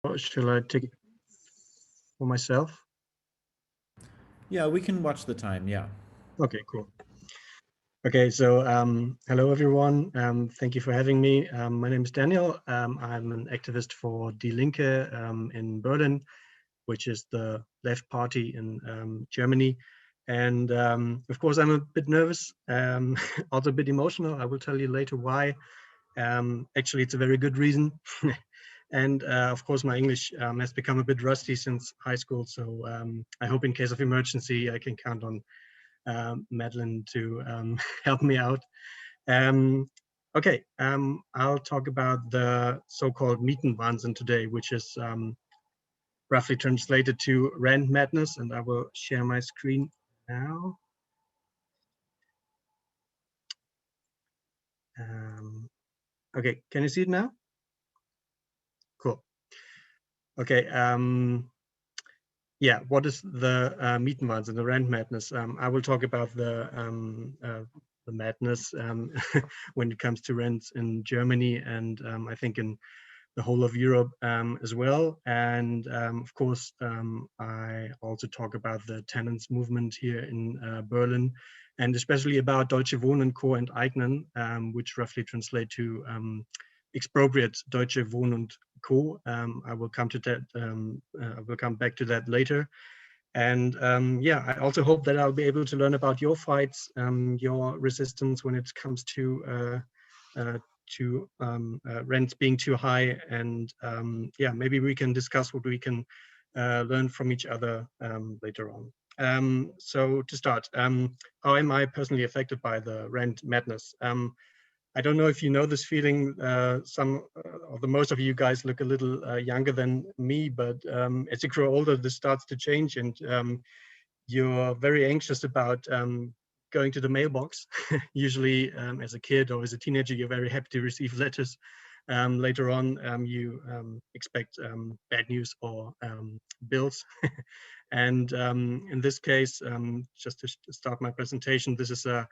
Or shall I take it for myself? Yeah, we can watch the time. Yeah. Okay, cool. Okay, so hello everyone. Thank you for having me. My name is Daniel. I'm an activist for Die Linke in Berlin, which is the left party in Germany. And of course, I'm a bit nervous, also a bit emotional. I will tell you later why. Actually, it's a very good reason. And of course, my English has become a bit rusty since high school. So I hope in case of emergency, I can count on Madeline to help me out. Okay, I'll talk about the so-called Mietenwahnsinn today, which is roughly translated to rent madness, and I will share my screen now. Okay, can you see it now? Cool. Okay. Yeah, what is the Mietenwahnsinn, the rent madness? I will talk about the madness when it comes to rents in Germany and I think in the whole of Europe as well. And of course, I also talk about the tenants movement here in Berlin, and especially about Deutsche Wohnen Co. enteignen, which roughly translate to expropriate Deutsche Wohnen und Co. I will come to that. I will come back to that later. And yeah, I also hope that I'll be able to learn about your fights, your resistance when it comes to rents being too high, and yeah, maybe we can discuss what we can learn from each other later on. So to start, how am I personally affected by the rent madness? I don't know if you know this feeling. Some or the most of you guys look a little younger than me, but as you grow older, this starts to change, and you're very anxious about going to the mailbox. Usually, as a kid or as a teenager, you're very happy to receive letters. Later on, you expect bad news or bills. And in this case, just to start my presentation, this is a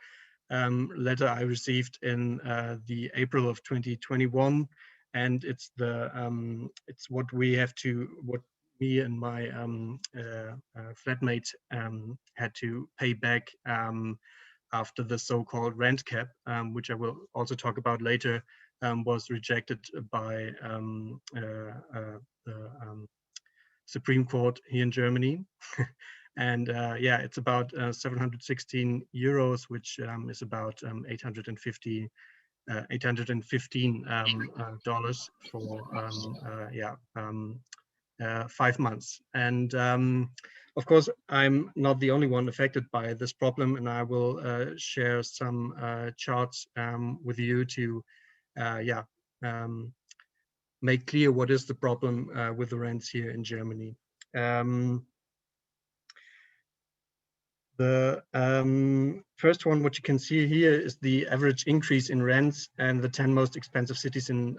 letter I received in the April of 2021, and it's what we have to, what me and my flatmate had to pay back after the so-called rent cap, which I will also talk about later, was rejected by the Supreme Court here in Germany. And yeah, it's about 716 euros, which is about $815 dollars for yeah 5 months. And of course, I'm not the only one affected by this problem, and I will share some charts with you to yeah make clear what is the problem with the rents here in Germany. The first one, what you can see here, is the average increase in rents and the 10 most expensive cities in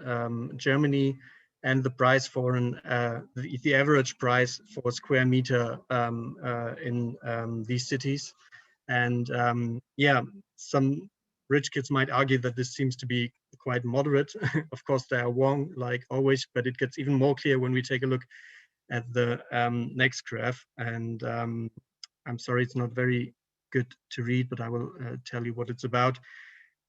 Germany, and the price for the average price for a square meter in these cities. And yeah, some rich kids might argue that this seems to be quite moderate. Of course, they are wrong, like always, but it gets even more clear when we take a look at the next graph. And I'm sorry, it's not very good to read, but I will tell you what it's about.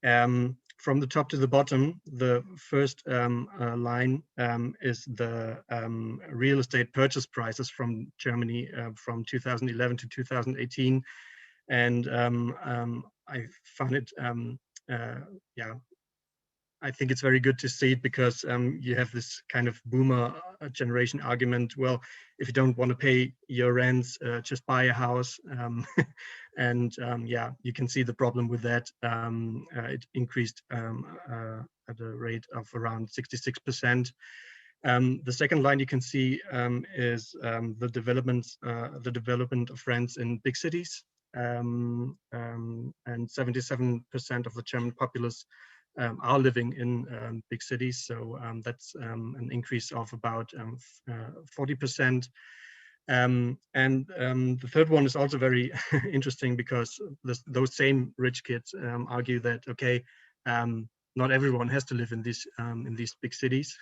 From the top to the bottom, the first line is the real estate purchase prices from Germany from 2011 to 2018. And I found it, yeah, I think it's very good to see it, because you have this kind of boomer generation argument. Well, if you don't want to pay your rents, just buy a house. And yeah, you can see the problem with that. It increased at a rate of around 66%. The second line you can see is the development of rents in big cities. And 77% of the German populace are living in big cities. So that's an increase of about 40%. And the third one is also very interesting, because those same rich kids argue that, okay, not everyone has to live in these big cities.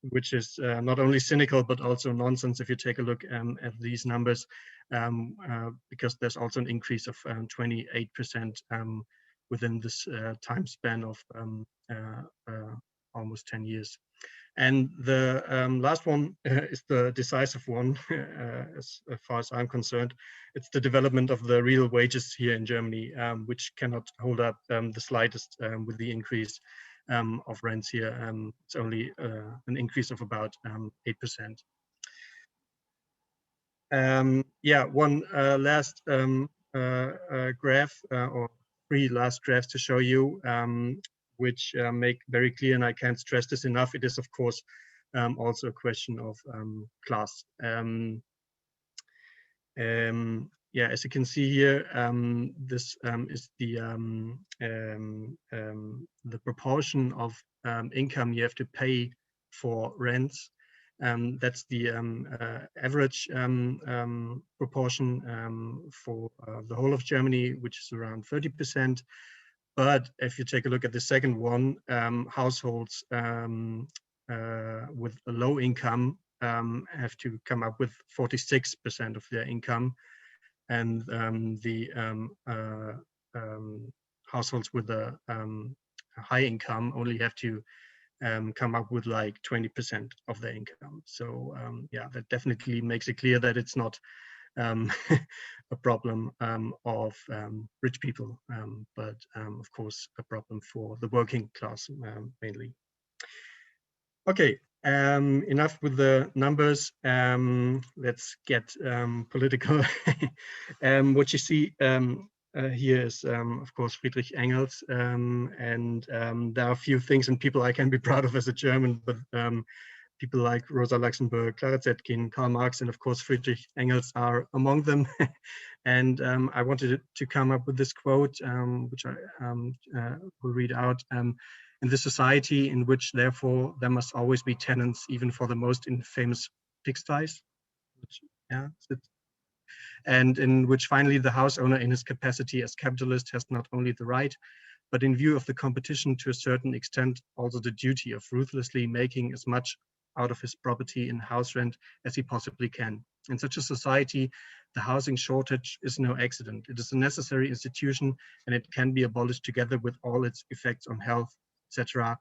which is not only cynical but also nonsense if you take a look at these numbers, because there's also an increase of 28% within this time span of almost 10 years. And the last one is the decisive one, as far as I'm concerned. It's the development of the real wages here in Germany, which cannot hold up the slightest with the increase of rents here. It's only an increase of about 8%. Yeah, one last graph, or three last graphs to show you, which make very clear, and I can't stress this enough, it is of course also a question of class. Yeah, as you can see here, this is the proportion of income you have to pay for rents. That's the average proportion for the whole of Germany, which is around 30%. But if you take a look at the second one, households with a low income have to come up with 46% of their income, and the households with a high income only have to come up with like 20% of their income. So yeah, that definitely makes it clear that it's not a problem of rich people, but of course a problem for the working class mainly. Okay, enough with the numbers. Let's get political. What you see here is, of course, Friedrich Engels, and there are a few things and people I can be proud of as a German, but people like Rosa Luxemburg, Clara Zetkin, Karl Marx, and of course Friedrich Engels are among them. And I wanted to come up with this quote, which I will read out. In this society in which, therefore, there must always be tenants, even for the most infamous pigsties, which, yeah, and in which finally the house owner, in his capacity as capitalist, has not only the right, but in view of the competition to a certain extent, also the duty of ruthlessly making as much out of his property in house rent as he possibly can. In such a society, the housing shortage is no accident. It is a necessary institution, and it can be abolished together with all its effects on health, etc.,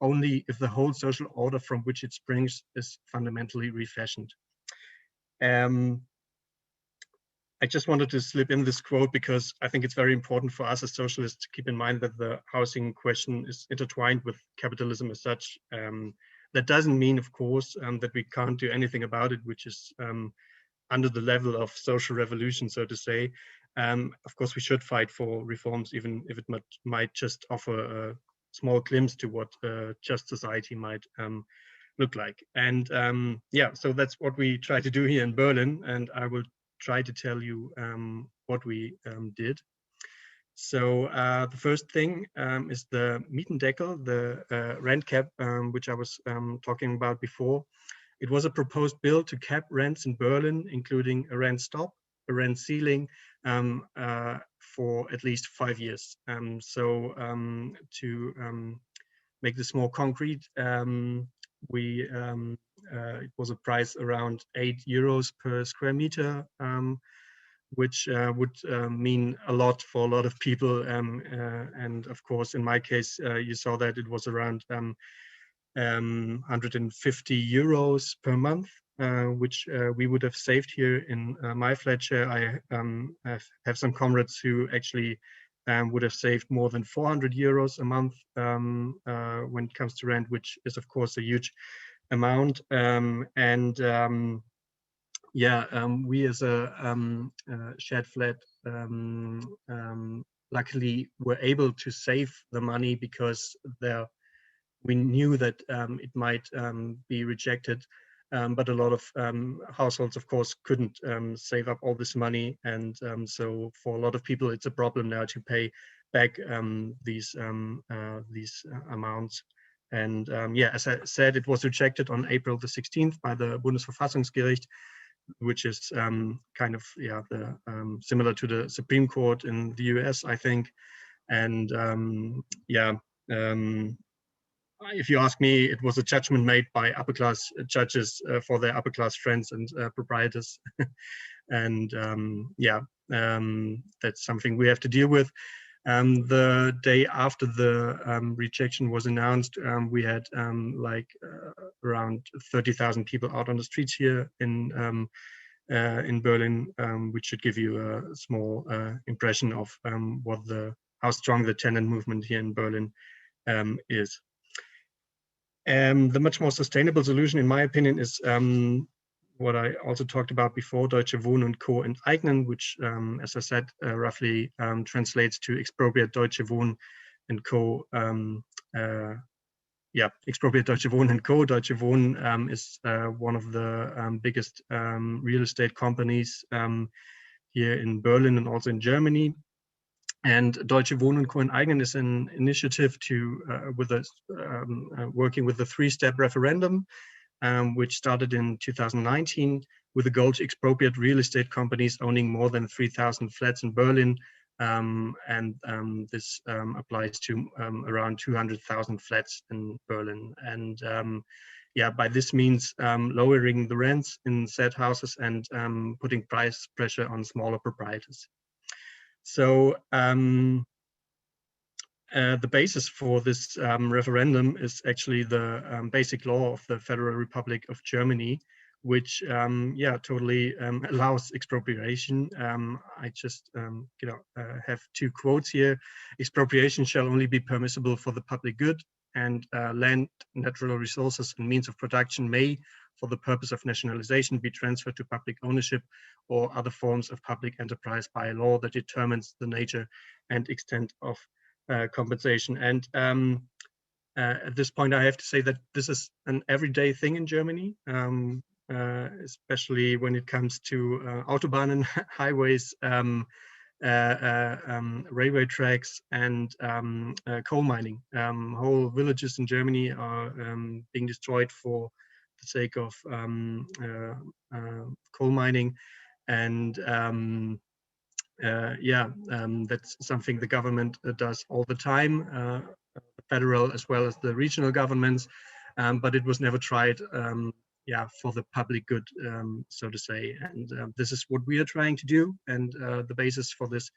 only if the whole social order from which it springs is fundamentally refashioned. I just wanted to slip in this quote because I think it's very important for us as socialists to keep in mind that the housing question is intertwined with capitalism as such. That doesn't mean, of course, that we can't do anything about it, which is under the level of social revolution, so to say. Of course, we should fight for reforms, even if it might just offer a small glimpse to what a just society might look like. And yeah, so that's what we try to do here in Berlin, and I will try to tell you what we did. So the first thing is the Mietendeckel, the rent cap, which I was talking about before. It was a proposed bill to cap rents in Berlin, including a rent stop, a rent ceiling, for at least 5 years. So to make this more concrete, it was a price around €8 per square meter, which would mean a lot for a lot of people. And of course, in my case, you saw that it was around €150 per month, which we would have saved here in my flat share. I have some comrades who actually would have saved more than €400 a month when it comes to rent, which is of course a huge amount. Yeah, we as a shared flat luckily were able to save the money because we knew that it might be rejected, but a lot of households, of course, couldn't save up all this money, and so for a lot of people, it's a problem now to pay back these amounts. And yeah, as I said, it was rejected on April the 16th by the Bundesverfassungsgericht, which is kind of, yeah, similar to the Supreme Court in the US, I think. And yeah, if you ask me, it was a judgment made by upper class judges for their upper class friends and proprietors. And yeah, that's something we have to deal with. The day after the rejection was announced, we had around 30,000 people out on the streets here in Berlin, which should give you a small impression of how strong the tenant movement here in Berlin is. The much more sustainable solution, in my opinion, is what I also talked about before, Deutsche Wohnen und Co. enteignen, which, as I said, roughly translates to expropriate Deutsche Wohnen and Co. Expropriate Deutsche Wohnen and Co. Deutsche Wohnen is one of the biggest real estate companies here in Berlin and also in Germany. And Deutsche Wohnen und Co. enteignen is an initiative working with the three-step referendum, which started in 2019 with the goal to expropriate real estate companies owning more than 3,000 flats in Berlin. This applies to around 200,000 flats in Berlin. And by this means lowering the rents in said houses and putting price pressure on smaller proprietors. So the basis for this referendum is actually the basic law of the Federal Republic of Germany, which totally allows expropriation. I just have two quotes here. Expropriation shall only be permissible for the public good, and land, natural resources, and means of production may, for the purpose of nationalization, be transferred to public ownership or other forms of public enterprise by a law that determines the nature and extent of compensation. And at this point, I have to say that this is an everyday thing in Germany, especially when it comes to Autobahnen, highways, railway tracks, and coal mining. Whole villages in Germany are being destroyed for the sake of coal mining, and that's something the government does all the time, the federal as well as the regional governments, but it was never tried for the public good, so to say. And this is what we are trying to do. And the basis for this,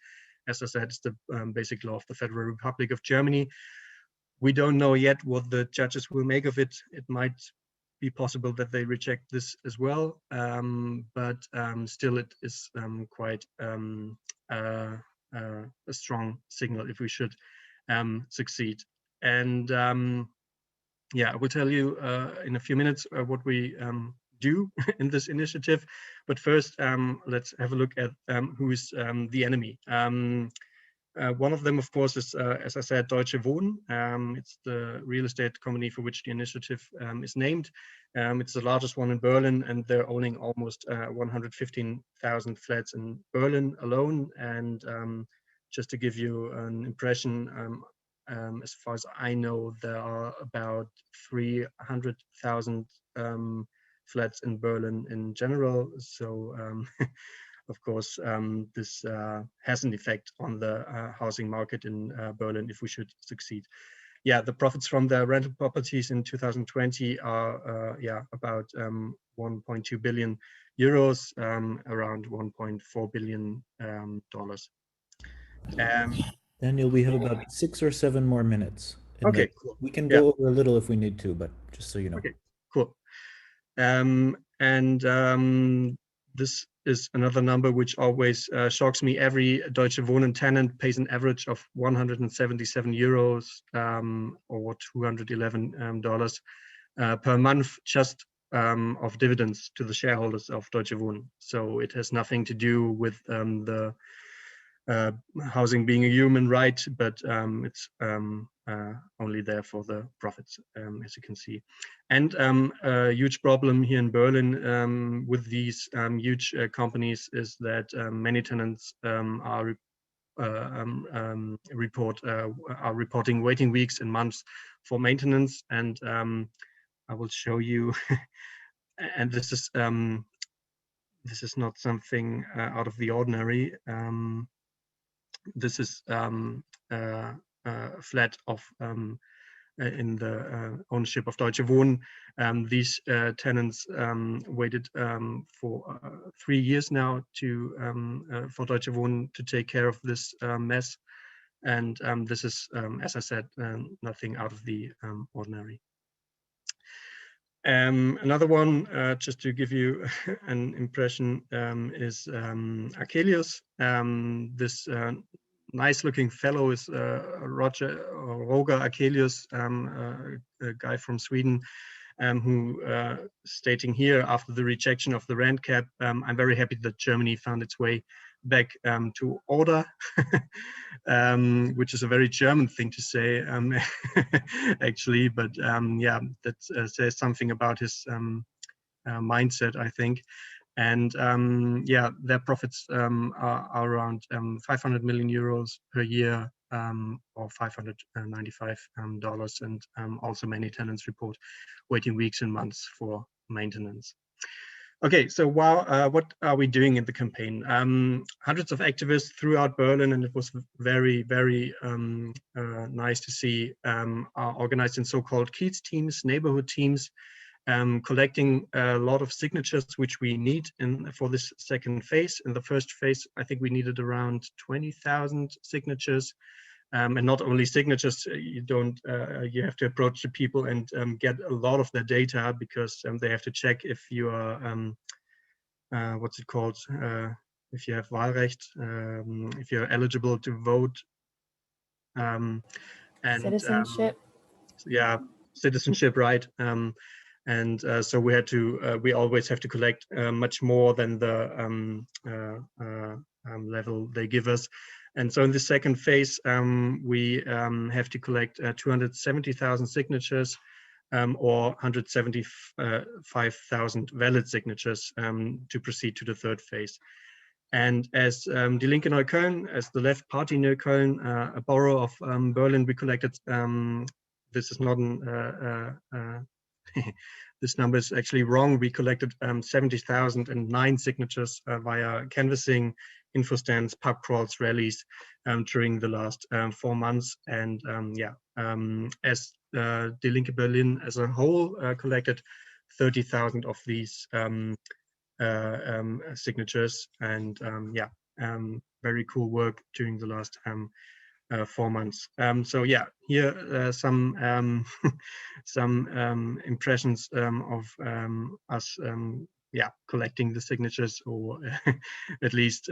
as I said, is the basic law of the Federal Republic of Germany. We don't know yet what the judges will make of it. It might be possible that they reject this as well, but still it is quite a strong signal if we should succeed. And I will tell you in a few minutes what we do in this initiative. But first, let's have a look at who is the enemy. One of them, of course, is, as I said, Deutsche Wohnen. It's the real estate company for which the initiative is named. It's the largest one in Berlin, and they're owning almost 115,000 flats in Berlin alone. And just to give you an impression, as far as I know, there are about 300,000 flats in Berlin in general. So of course, this has an effect on the housing market in Berlin if we should succeed. Yeah, the profits from the rental properties in 2020 are about 1.2 billion euros, around $1.4 billion. Daniel, we have about 6 or 7 more minutes. Okay, cool. We can go over a little if we need to, but just so you know. Okay, cool. This is another number which always shocks me. Every Deutsche Wohnen tenant pays an average of 177 euros or $211 per month just of dividends to the shareholders of Deutsche Wohnen. So it has nothing to do with the housing being a human right, but it's only there for the profits, as you can see. And a huge problem here in Berlin with these huge companies is that many tenants are reporting waiting weeks and months for maintenance. And I will show you. And this is not something out of the ordinary. This is a flat of in the ownership of Deutsche Wohnen. These tenants waited for 3 years now for Deutsche Wohnen to take care of this mess. And this is, as I said, nothing out of the ordinary. Another one, just to give you an impression, is Achelius. This nice-looking fellow is Roger Achelius, a guy from Sweden, who stating here, after the rejection of the rent cap, I'm very happy that Germany found its way back to order, which is a very German thing to say, actually, but yeah, that says something about his mindset, I think. And yeah, their profits are around 500 million euros per year, or $595, and also many tenants report waiting weeks and months for maintenance. Okay, so what are we doing in the campaign? Hundreds of activists throughout Berlin, and it was very, very nice to see, are organized in so-called Kiez teams, neighborhood teams, collecting a lot of signatures, which we need for this second phase. In the first phase, I think we needed around 20,000 signatures. And not only signatures, you have to approach the people and get a lot of their data, because they have to check if you are, what's it called, if you have Wahlrecht, if you're eligible to vote. And citizenship. Yeah, citizenship, right. And so we always have to collect much more than the level they give us. And so in the second phase, we have to collect 270,000 signatures, or 175,000 valid signatures to proceed to the third phase. And as Die Linke Neukölln, as the left party Neukölln, a borough of Berlin, we collected, this is not this number is actually wrong. We collected 70,009 signatures via canvassing, info stands, pub crawls, rallies during the last 4 months. And yeah, as Die Linke Berlin as a whole collected 30,000 of these signatures. And yeah, very cool work during the last 4 months. So yeah, here some some impressions of us yeah, collecting the signatures, or at least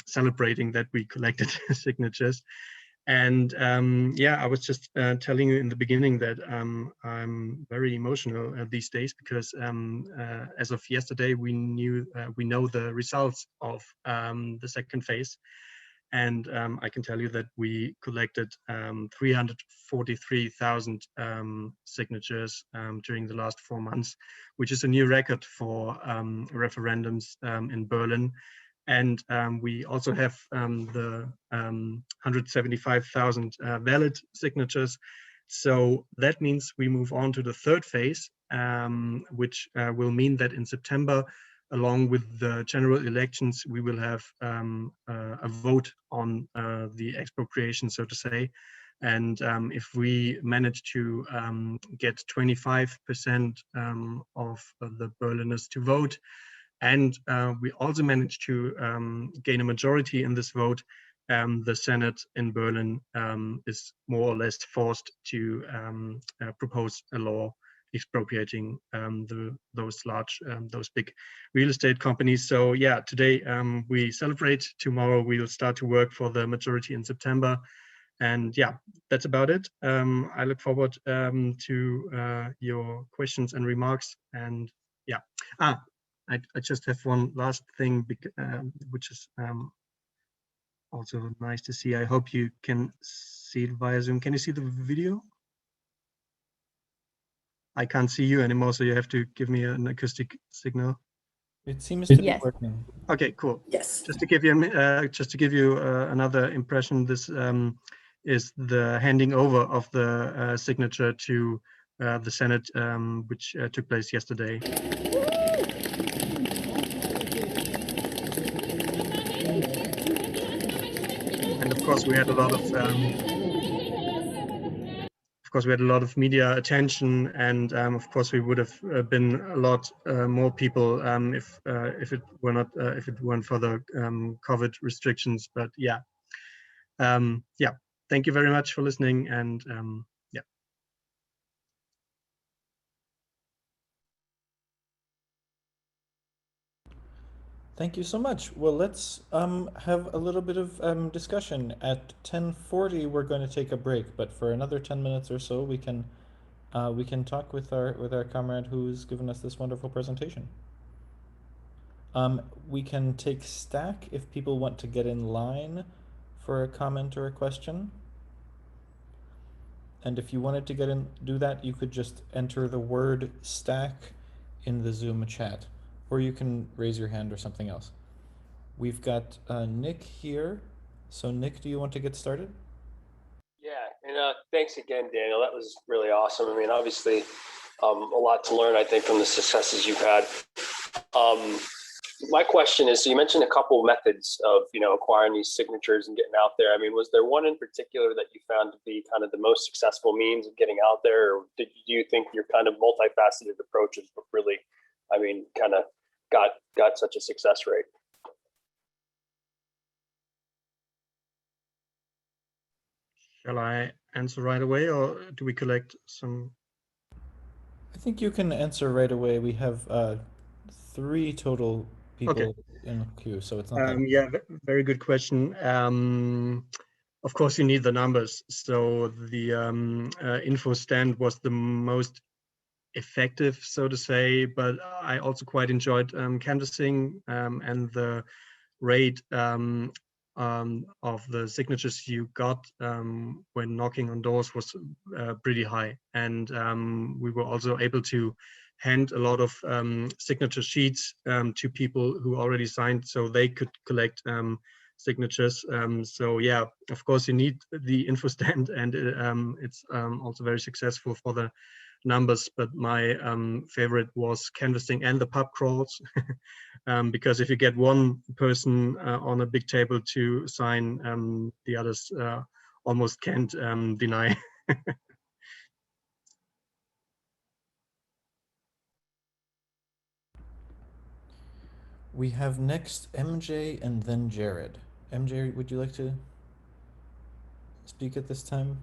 celebrating that we collected signatures. And yeah, I was just telling you in the beginning that I'm very emotional these days, because as of yesterday we know the results of the second phase. And I can tell you that we collected 343,000 signatures during the last 4 months, which is a new record for referendums in Berlin. And we also have the 175,000 valid signatures. So that means we move on to the third phase, which will mean that in September, along with the general elections, we will have a vote on the expropriation, so to say. And if we manage to get 25% of the Berliners to vote, and we also manage to gain a majority in this vote, the Senate in Berlin is more or less forced to propose a law expropriating those big real estate companies. So yeah, today we celebrate. Tomorrow we will start to work for the majority in September. And yeah, that's about it. I look forward to your questions and remarks. And yeah, I just have one last thing, which is also nice to see. I hope you can see it via Zoom. Can you see the video? I can't see you anymore, so you have to give me an acoustic signal. It seems to be Yes. working. Okay, cool. Yes. Just to give you another impression, this is the handing over of the signature to the Senate, which took place yesterday. And of course, we had a lot of of course, we had a lot of media attention, and of course, we would have been a lot more people if it were not if it weren't for the COVID restrictions. But yeah, yeah. Thank you very much for listening, and yeah. Thank you so much. Well, let's have a little bit of discussion. At 10:40, we're going to take a break, but for another 10 minutes or so, we can talk with our comrade who's given us this wonderful presentation. We can take stack if people want to get in line for a comment or a question. And if you wanted to do that, you could just enter the word stack in the Zoom chat, or you can raise your hand or something else. We've got Nick here. So Nick, do you want to get started? Yeah, and thanks again, Daniel. That was really awesome. I mean, obviously, a lot to learn, I think, from the successes you've had. My question is, so you mentioned a couple methods of, acquiring these signatures and getting out there. I mean, was there one in particular that you found to be kind of the most successful means of getting out there? Or do you think your kind of multifaceted approaches really, kind of got such a success rate? Shall I answer right away, or do we collect some? I think you can answer right away. We have 3 total people in the queue, so it's not that. Yeah, very good question. Of course, you need the numbers. So the info stand was the most effective, so to say, but I also quite enjoyed canvassing, and the rate of the signatures you got when knocking on doors was pretty high. And we were also able to hand a lot of signature sheets to people who already signed, so they could collect signatures. So yeah, of course you need the info stand, and it's also very successful for the numbers, but my favorite was canvassing and the pub crawls. Because if you get one person on a big table to sign, the others almost can't deny. We have next MJ and then Jared. MJ, would you like to speak at this time?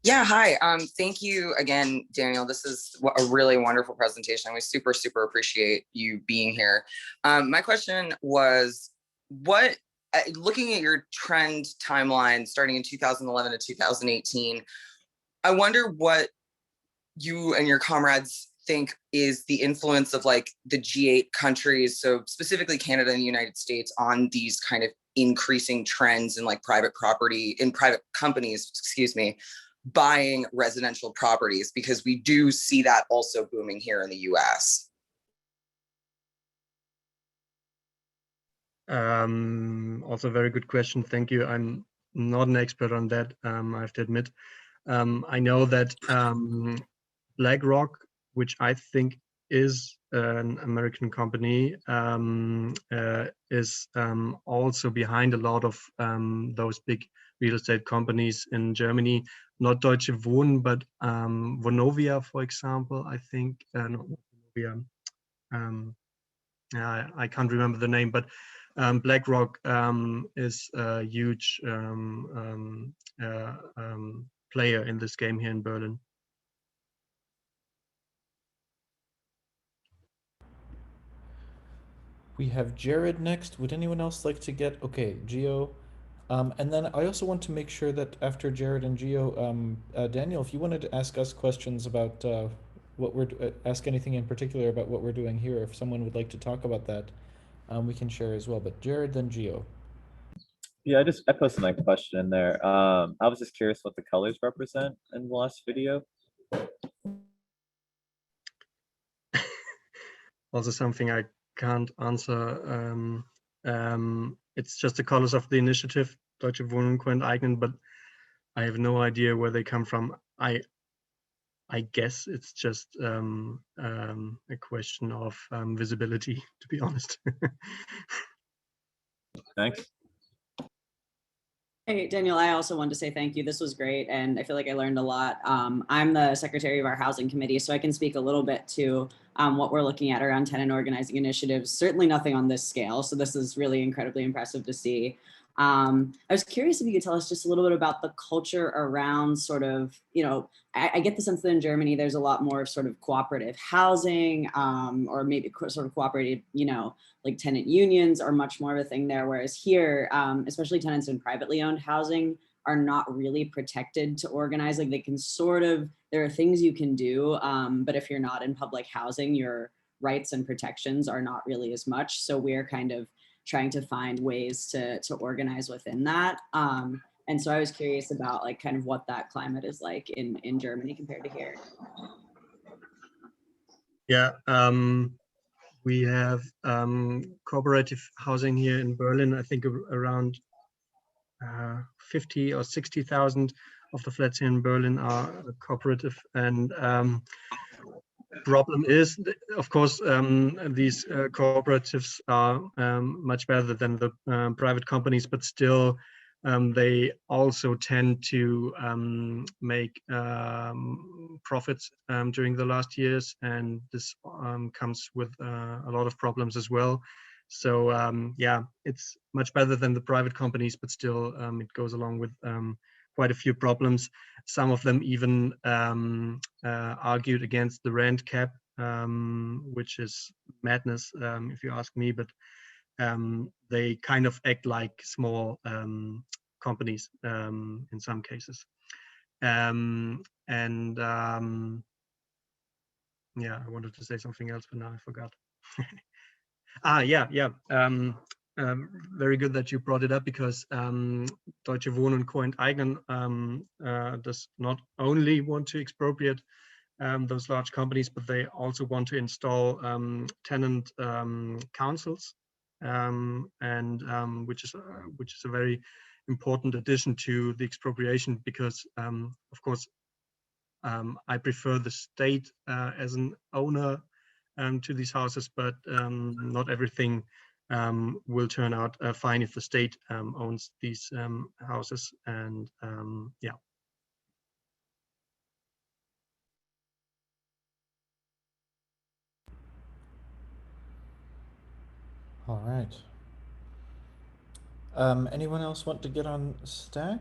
Yeah, hi. Thank you again, Daniel. This is a really wonderful presentation. We super appreciate you being here. My question was, looking at your trend timeline starting in 2011 to 2018, I wonder what you and your comrades think is the influence of like the G8 countries, so specifically Canada and the United States, on these kind of increasing trends in like private companies, buying residential properties, because we do see that also booming here in the US. Also a very good question. Thank you. I'm not an expert on that, I have to admit. I know that BlackRock, which I think is an American company, is also behind a lot of those big real estate companies in Germany. Not Deutsche Wohnen, but Vonovia, for example, I think. Not Vonovia. I can't remember the name, but BlackRock is a huge player in this game here in Berlin. We have Jared next. Would anyone else like to get, okay, Gio. And then I also want to make sure that after Jared and Gio, Daniel, if you wanted to ask us questions about ask anything in particular about what we're doing here, if someone would like to talk about that, we can share as well. But Jared, then Gio. Yeah, I posted my question in there. I was just curious what the colors represent in the last video. Also something I can't answer. It's just the colors of the initiative, Deutsche Wohnungen enteignen, but I have no idea where they come from. I guess it's just a question of visibility, to be honest. Thanks. Hey, Daniel, I also wanted to say thank you. This was great, and I feel like I learned a lot. I'm the secretary of our housing committee, so I can speak a little bit to what we're looking at around tenant organizing initiatives. Certainly nothing on this scale, so this is really incredibly impressive to see. I was curious if you could tell us just a little bit about the culture around sort of, I get the sense that in Germany, there's a lot more of sort of cooperative housing, or maybe sort of cooperative, like tenant unions are much more of a thing there. Whereas here, especially tenants in privately owned housing are not really protected to organize. Like they can sort of, there are things you can do, but if you're not in public housing, your rights and protections are not really as much. So we're kind of trying to find ways to organize within that. And so I was curious about like kind of what that climate is like in Germany compared to here. Yeah, we have cooperative housing here in Berlin. I think around 50 or 60,000 of the flats here in Berlin are cooperative. And problem is, of course, these cooperatives are much better than the private companies, but still they also tend to make profits during the last years, and this comes with a lot of problems as well. So yeah, it's much better than the private companies, but still it goes along with quite a few problems. Some of them even argued against the rent cap, which is madness, if you ask me, but they kind of act like small companies in some cases. And yeah, I wanted to say something else, but now I forgot. Yeah. Very good that you brought it up, because Deutsche Wohnen und Co. enteignen does not only want to expropriate those large companies, but they also want to install tenant councils, and which is a very important addition to the expropriation, because of course I prefer the state as an owner to these houses, but not everything will turn out fine if the state owns these houses. And yeah. All right. Anyone else want to get on Stack?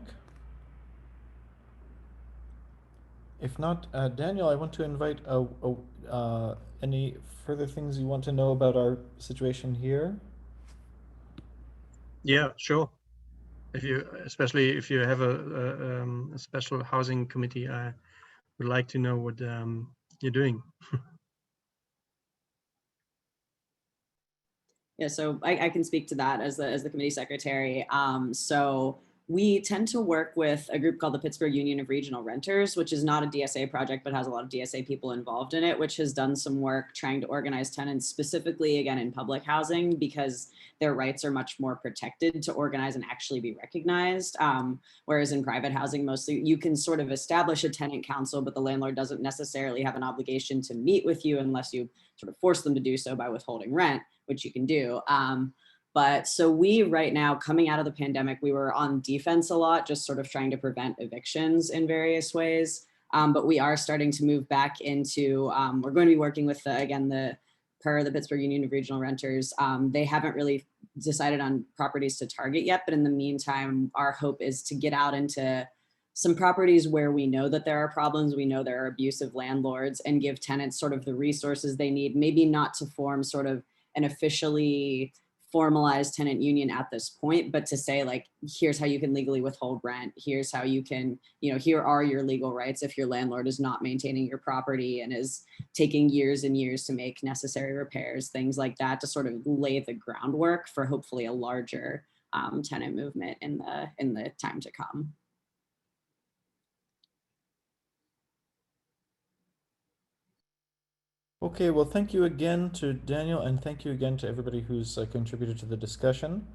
If not, Daniel, I want to invite any further things you want to know about our situation here. Yeah, sure. Especially if you have a special housing committee, I would like to know what you're doing. Yeah, so I can speak to that as the committee secretary. So we tend to work with a group called the Pittsburgh Union of Regional Renters, which is not a DSA project, but has a lot of DSA people involved in it, which has done some work trying to organize tenants specifically, again, in public housing, because their rights are much more protected to organize and actually be recognized. Whereas in private housing, mostly you can sort of establish a tenant council, but the landlord doesn't necessarily have an obligation to meet with you unless you sort of force them to do so by withholding rent, which you can do. But so we right now, coming out of the pandemic, we were on defense a lot, just sort of trying to prevent evictions in various ways. But we are starting to move back into, we're going to be working with, the Pittsburgh Union of Regional Renters. They haven't really decided on properties to target yet, but in the meantime, our hope is to get out into some properties where we know that there are problems, we know there are abusive landlords, and give tenants sort of the resources they need, maybe not to form sort of an officially formalized tenant union at this point, but to say like, here's how you can legally withhold rent. Here's how you can, here are your legal rights if your landlord is not maintaining your property and is taking years and years to make necessary repairs, things like that, to sort of lay the groundwork for hopefully a larger tenant movement in the time to come. Okay, well, thank you again to Daniel, and thank you again to everybody who's contributed to the discussion.